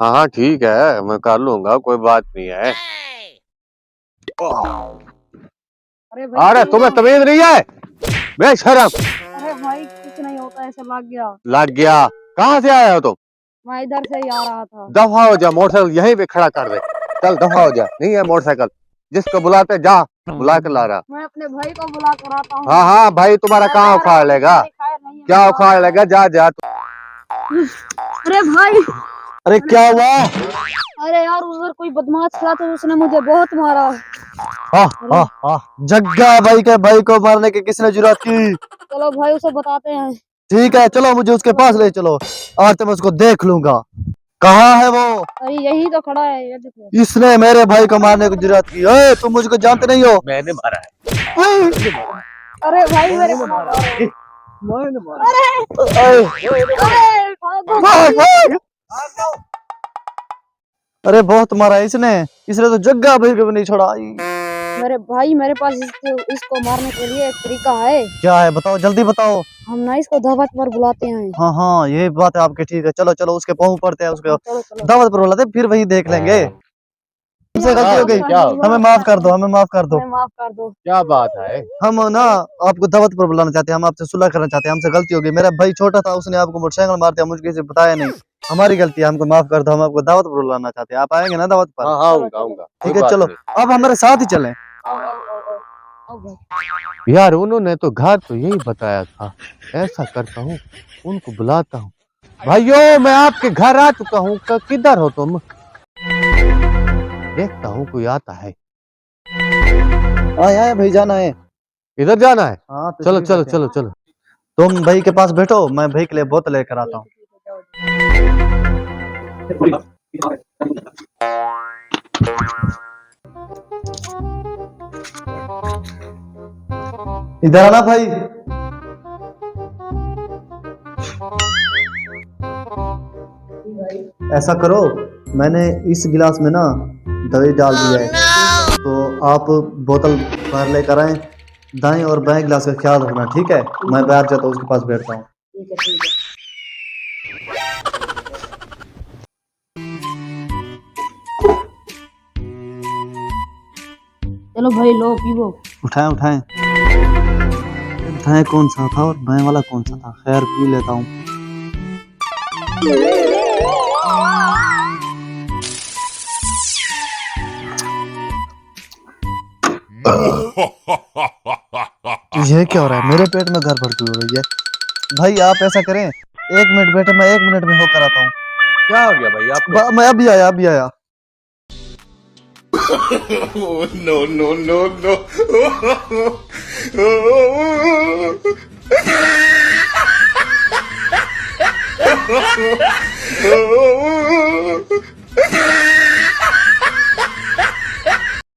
हाँ हाँ ठीक है, मैं कर लूंगा, कोई बात नहीं है। अरे भाई अरे तुम्हें तमीज नहीं है बेशरम। अरे भाई कुछ नहीं होता, ऐसे लग गया। लग गया? कहाँ से आया हो तुम? मैं इधर से ही आ रहा था। दफा हो जा, मोटरसाइकिल यहीं पे खड़ा कर दे। चल दफा हो जा, नहीं है मोटरसाइकिल। जिसको बुलाते जा, बुला कर ला रहा। मैं अपने भाई को बुला कर आता हूँ। हाँ हाँ भाई, तुम्हारा कहाँ उखाड़ लेगा? क्या उखाड़ लेगा? जा जा। अरे भाई, अरे क्या हुआ? अरे यार उधर कोई बदमाश था तो उसने मुझे बहुत मारा। जग्गा भाई के भाई को मारने की किसने जुर्रत की? चलो भाई उसे बताते हैं। ठीक है चलो, मुझे उसके पास ले चलो, आज तो मैं उसको देख लूंगा। कहाँ है वो? अरे यही तो खड़ा है, ये देखो। इसने मेरे भाई को मारने की जुर्रत की। ओए, तुम मुझको जानते नहीं हो? मैंने मारा है। अरे भाई मेरे को मारा। मैंने मारा। अरे भाग, भाग। अरे बहुत मारा है इसने। इसने तो जग्गा भाई को भी नहीं छोड़ा। मेरे भाई, मेरे पास इसको मारने के लिए एक तरीका है। क्या है बताओ, जल्दी बताओ। हम ना इसको दावत पर बुलाते हैं। हाँ हाँ, ये बात है आपकी, ठीक है। चलो चलो, उसके पाँव पड़ते हैं, उसके चलो चलो। दावत पर बुलाते हैं, फिर वही देख लेंगे। हमसे गलती हो गई, क्या? हमें माफ कर दो, हमें माफ कर दो। हमें माफ कर दो। क्या बात है? हम ना आपको दावत पर बुलाना चाहते हैं, हम आपसे सुलह करना चाहते हैं। हमसे गलती हो गई, मेरा भाई छोटा था, उसने आपको मोटरसाइकिल मार दिया, मुझे किसी ने बताया नहीं। हमारी गलती है, हमको माफ कर दो। हम आपको दावत पर बुलाना चाहते हैं, आप आएंगे ना दावत पर? हाँ हाँ आऊंगा आऊंगा। ठीक है चलो, अब हमारे साथ ही चलें। आओ भाई। यार उन्होंने तो घर तो यही बताया था। ऐसा करता हूँ, उनको बुलाता हूँ। भाइयों मैं आपके घर आ चुका हूँ, किधर हो तुम? देखता हूँ कोई आता है। हाँ यहाँ भाई जाना है। इधर जाना है? हाँ तो चलो ठीक चलो है। चलो चलो। तुम भाई के पास बैठो, मैं भाई के लिए बोतल लेकर आता हूँ। इधर आना भाई। ऐसा करो, मैंने इस गिलास में ना दवाई डाल दी है, तो आप बोतल बाहर लेकर आए। दाएं और बाएं गिलास का ख्याल रखना, ठीक है? मैं बाहर जाता हूँ, उसके पास बैठता हूँ। ठीक है ठीक है। चलो भाई लो पीवो। उठाएं उठाएं उठाएं, कौन सा था और बाएं वाला कौन सा था? खैर पी लेता हूँ। ये क्या हो रहा है? मेरे पेट में गड़बड़ी हो रही है। भाई आप ऐसा करें, 1 मिनट बैठे, मैं 1 मिनट में होकर आता हूँ। क्या हो गया भाई आपको? मैं अभी आया, अभी आया। no, no, no, no.